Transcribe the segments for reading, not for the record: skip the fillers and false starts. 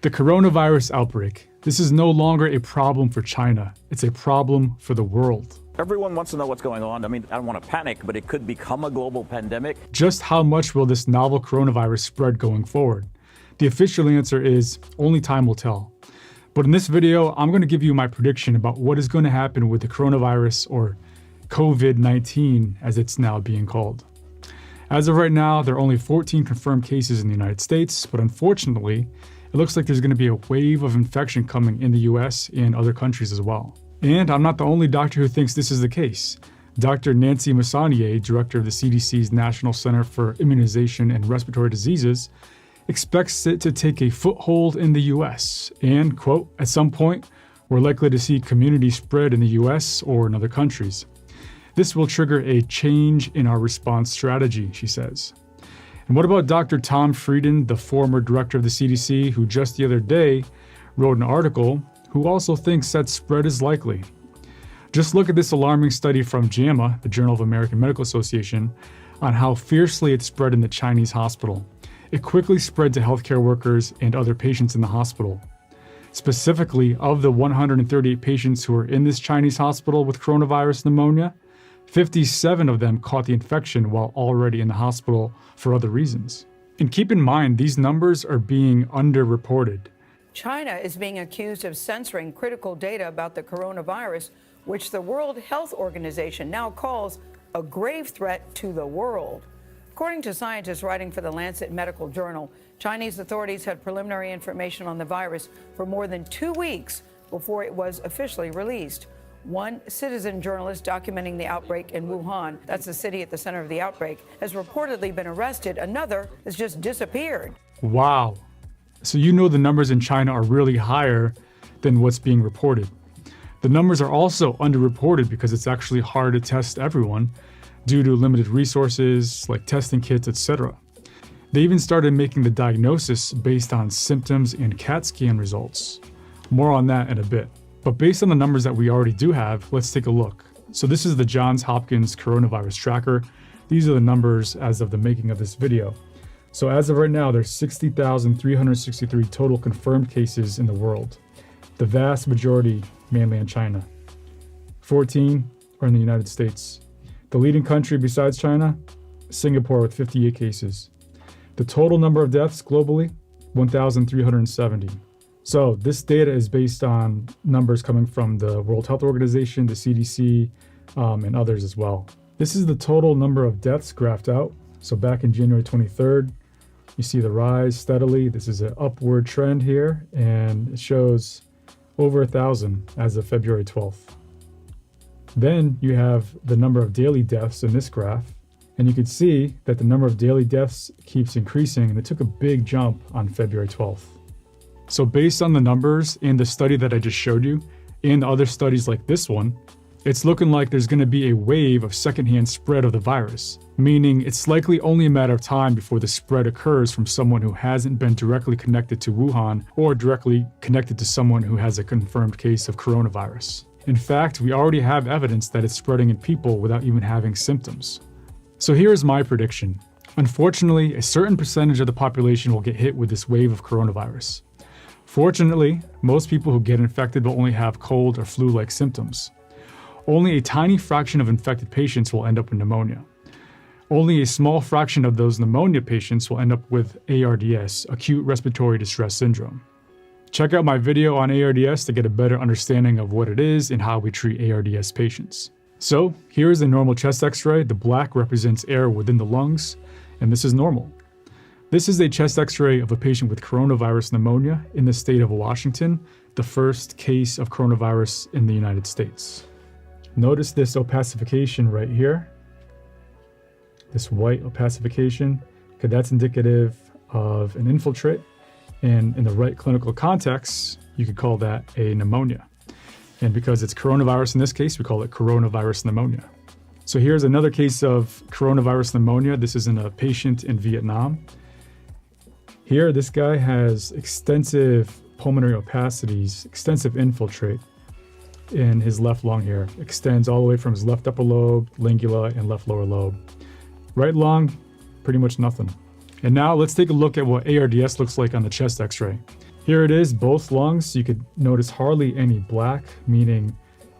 The coronavirus outbreak. This is no longer a problem for China. It's a problem for the world. Everyone wants to know what's going on. I mean, I don't want to panic, but it could become a global pandemic. Just how much will this novel coronavirus spread going forward? The official answer is only time will tell. But in this video, I'm going to give you my prediction about what is going to happen with the coronavirus, or COVID-19 as it's now being called. As of right now, there are only 14 confirmed cases in the United States, but unfortunately, it looks like there's going to be a wave of infection coming in the US and other countries as well. And I'm not the only doctor who thinks this is the case. Dr. Nancy Messonnier, director of the CDC's National Center for Immunization and Respiratory Diseases, expects it to take a foothold in the US. And, quote, at some point, we're likely to see community spread in the US or in other countries. This will trigger a change in our response strategy, she says. And what about Dr. Tom Frieden, the former director of the CDC, who just the other day wrote an article, who also thinks that spread is likely? Just look at this alarming study from JAMA, the Journal of American Medical Association, on how fiercely it spread in the Chinese hospital. It quickly spread to healthcare workers and other patients in the hospital. Specifically, of the 138 patients who were in this Chinese hospital with coronavirus pneumonia, 57 of them caught the infection while already in the hospital for other reasons. And keep in mind, these numbers are being underreported. China is being accused of censoring critical data about the coronavirus, which the World Health Organization now calls a grave threat to the world. According to scientists writing for the Lancet Medical Journal, Chinese authorities had preliminary information on the virus for more than 2 weeks before it was officially released. One citizen journalist documenting the outbreak in Wuhan, that's the city at the center of the outbreak, has reportedly been arrested. Another has just disappeared. Wow. So you know the numbers in China are really higher than what's being reported. The numbers are also underreported because it's actually hard to test everyone due to limited resources like testing kits, etc. They even started making the diagnosis based on symptoms and CAT scan results. More on that in a bit. But based on the numbers that we already do have, let's take a look. So this is the Johns Hopkins coronavirus tracker. These are the numbers as of the making of this video. So as of right now, there's 60,363 total confirmed cases in the world. The vast majority mainland China. 14 are in the United States. The leading country besides China, Singapore with 58 cases. The total number of deaths globally, 1,370. So this data is based on numbers coming from the World Health Organization, the CDC, and others as well. This is the total number of deaths graphed out. So back in January 23rd, you see the rise steadily. This is an upward trend here, and it shows over 1,000 as of February 12th. Then you have the number of daily deaths in this graph, and you can see that the number of daily deaths keeps increasing, and it took a big jump on February 12th. So based on the numbers and the study that I just showed you, and other studies like this one, it's looking like there's going to be a wave of secondhand spread of the virus, meaning it's likely only a matter of time before the spread occurs from someone who hasn't been directly connected to Wuhan or directly connected to someone who has a confirmed case of coronavirus. In fact, we already have evidence that it's spreading in people without even having symptoms. So here's my prediction. Unfortunately, a certain percentage of the population will get hit with this wave of coronavirus. Fortunately, most people who get infected will only have cold or flu-like symptoms. Only a tiny fraction of infected patients will end up with pneumonia. Only a small fraction of those pneumonia patients will end up with ARDS, acute respiratory distress syndrome. Check out my video on ARDS to get a better understanding of what it is and how we treat ARDS patients. So here is a normal chest x-ray. The black represents air within the lungs, and this is normal. This is a chest x-ray of a patient with coronavirus pneumonia in the state of Washington, the first case of coronavirus in the United States. Notice this opacification right here. This white opacification, okay, that's indicative of an infiltrate. And in the right clinical context, you could call that a pneumonia. And because it's coronavirus in this case, we call it coronavirus pneumonia. So here's another case of coronavirus pneumonia. This is in a patient in Vietnam. Here, this guy has extensive pulmonary opacities, extensive infiltrate in his left lung here. Extends all the way from his left upper lobe, lingula, and left lower lobe. Right lung, pretty much nothing. And now let's take a look at what ARDS looks like on the chest x-ray. Here it is, both lungs. You could notice hardly any black, meaning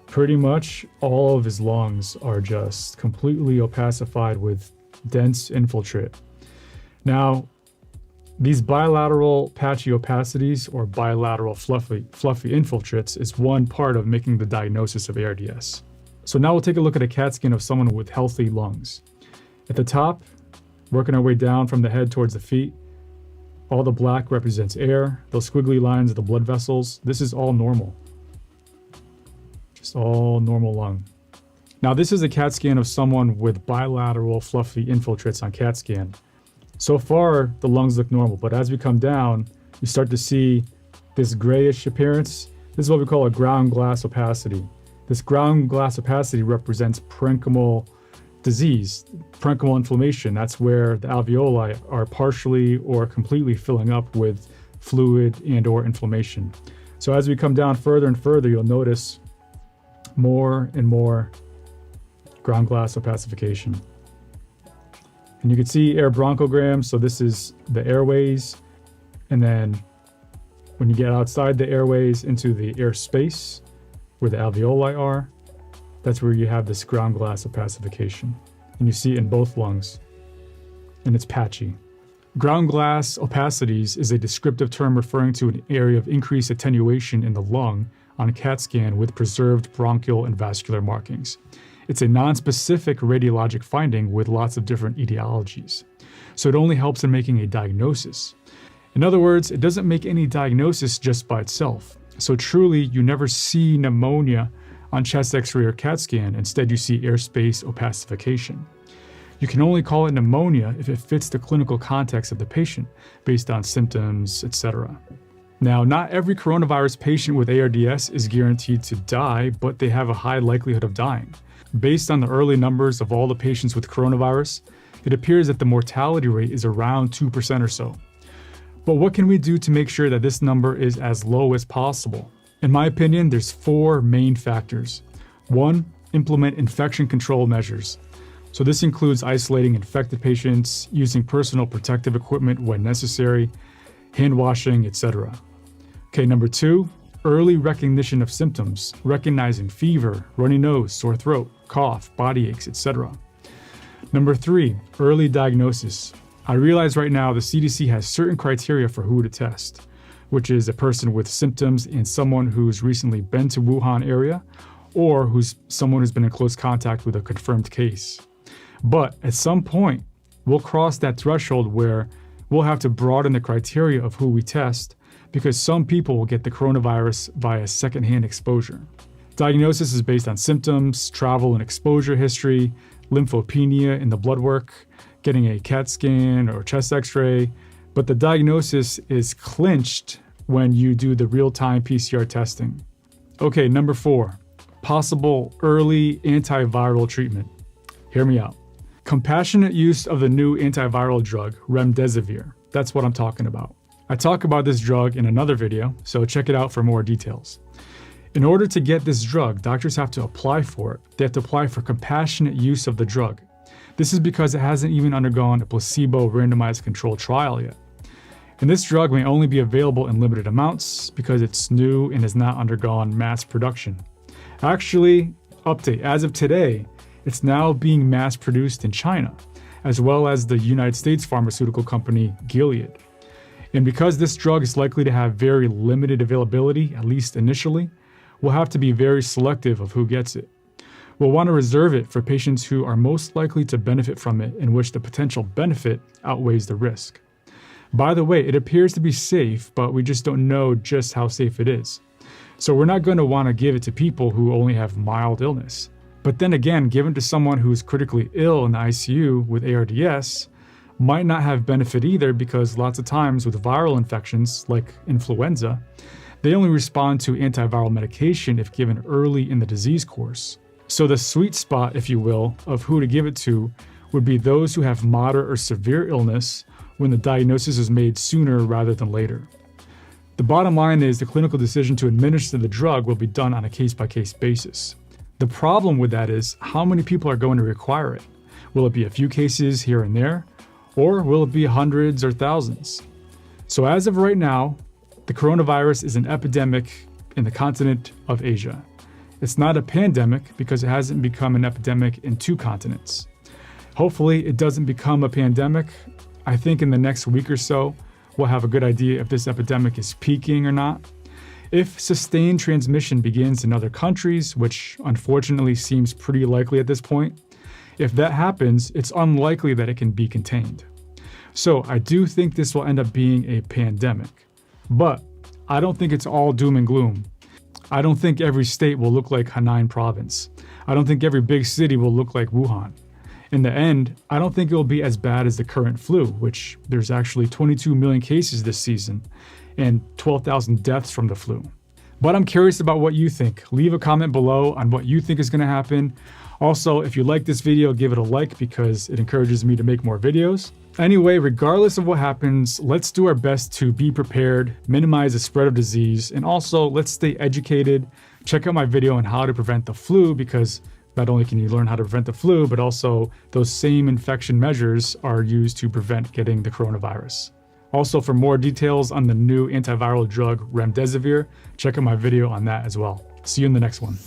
pretty much all of his lungs are just completely opacified with dense infiltrate. Now, these bilateral patchy opacities or bilateral fluffy infiltrates is one part of making the diagnosis of ARDS. So now we'll take a look at a CAT scan of someone with healthy lungs. At the top, working our way down from the head towards the feet, all the black represents air. Those squiggly lines are the blood vessels. This is all normal. Just all normal lung. Now this is a CAT scan of someone with bilateral fluffy infiltrates on CAT scan. So far, the lungs look normal, but as we come down, you start to see this grayish appearance. This is what we call a ground glass opacity. This ground glass opacity represents parenchymal disease, parenchymal inflammation. That's where the alveoli are partially or completely filling up with fluid and or inflammation. So as we come down further and further, you'll notice more and more ground glass opacification. And you can see air bronchograms. So this is the airways. And then when you get outside the airways into the air space where the alveoli are, that's where you have this ground glass opacification. And you see it in both lungs. And it's patchy. Ground glass opacities is a descriptive term referring to an area of increased attenuation in the lung on a CAT scan with preserved bronchial and vascular markings. It's a non-specific radiologic finding with lots of different etiologies. So it only helps in making a diagnosis. In other words, it doesn't make any diagnosis just by itself. So truly, you never see pneumonia on chest x-ray or CAT scan. Instead, you see airspace opacification. You can only call it pneumonia if it fits the clinical context of the patient based on symptoms, etc. Now, not every coronavirus patient with ARDS is guaranteed to die, but they have a high likelihood of dying. Based on the early numbers of all the patients with coronavirus, it appears that the mortality rate is around 2% or so. But what can we do to make sure that this number is as low as possible? In my opinion, there's 4 main factors. 1, implement infection control measures. So this includes isolating infected patients, using personal protective equipment when necessary, hand washing, etc. Okay, number 2, early recognition of symptoms, recognizing fever, runny nose, sore throat, cough, body aches, etc. Number 3, early diagnosis. I realize right now the CDC has certain criteria for who to test, which is a person with symptoms and someone who's recently been to Wuhan area, or someone who's been in close contact with a confirmed case. But at some point, we'll cross that threshold where we'll have to broaden the criteria of who we test because some people will get the coronavirus via secondhand exposure. Diagnosis is based on symptoms, travel and exposure history, lymphopenia in the blood work, getting a CAT scan or chest x-ray, but the diagnosis is clinched when you do the real-time PCR testing. Okay, number 4, possible early antiviral treatment. Hear me out. Compassionate use of the new antiviral drug, remdesivir. That's what I'm talking about. I talk about this drug in another video, so check it out for more details. In order to get this drug, doctors have to apply for it. They have to apply for compassionate use of the drug. This is because it hasn't even undergone a placebo randomized controlled trial yet. And this drug may only be available in limited amounts because it's new and has not undergone mass production. Actually, update, as of today, it's now being mass produced in China, as well as the United States pharmaceutical company Gilead. And because this drug is likely to have very limited availability, at least initially, we'll have to be very selective of who gets it. We'll want to reserve it for patients who are most likely to benefit from it, in which the potential benefit outweighs the risk. By the way, it appears to be safe, but we just don't know just how safe it is. So we're not going to want to give it to people who only have mild illness. But then again, given to someone who's critically ill in the ICU with ARDS, might not have benefit either because lots of times with viral infections like influenza, they only respond to antiviral medication if given early in the disease course. So the sweet spot, if you will, of who to give it to would be those who have moderate or severe illness when the diagnosis is made sooner rather than later. The bottom line is the clinical decision to administer the drug will be done on a case-by-case basis. The problem with that is how many people are going to require it. Will it be a few cases here and there, or will it be hundreds or thousands? So as of right now, the coronavirus is an epidemic in the continent of Asia. It's not a pandemic because it hasn't become an epidemic in 2 continents. Hopefully, it doesn't become a pandemic. I think in the next week or so, we'll have a good idea if this epidemic is peaking or not. If sustained transmission begins in other countries, which unfortunately seems pretty likely at this point, if that happens, it's unlikely that it can be contained. So I do think this will end up being a pandemic. But I don't think it's all doom and gloom. I don't think every state will look like Henan province. I don't think every big city will look like Wuhan. In the end, I don't think it will be as bad as the current flu, which there's actually 22 million cases this season and 12,000 deaths from the flu. But I'm curious about what you think. Leave a comment below on what you think is going to happen. Also, if you like this video, give it a like because it encourages me to make more videos. Anyway, regardless of what happens, let's do our best to be prepared, minimize the spread of disease, and also let's stay educated. Check out my video on how to prevent the flu because not only can you learn how to prevent the flu, but also those same infection measures are used to prevent getting the coronavirus. Also, for more details on the new antiviral drug remdesivir, check out my video on that as well. See you in the next one.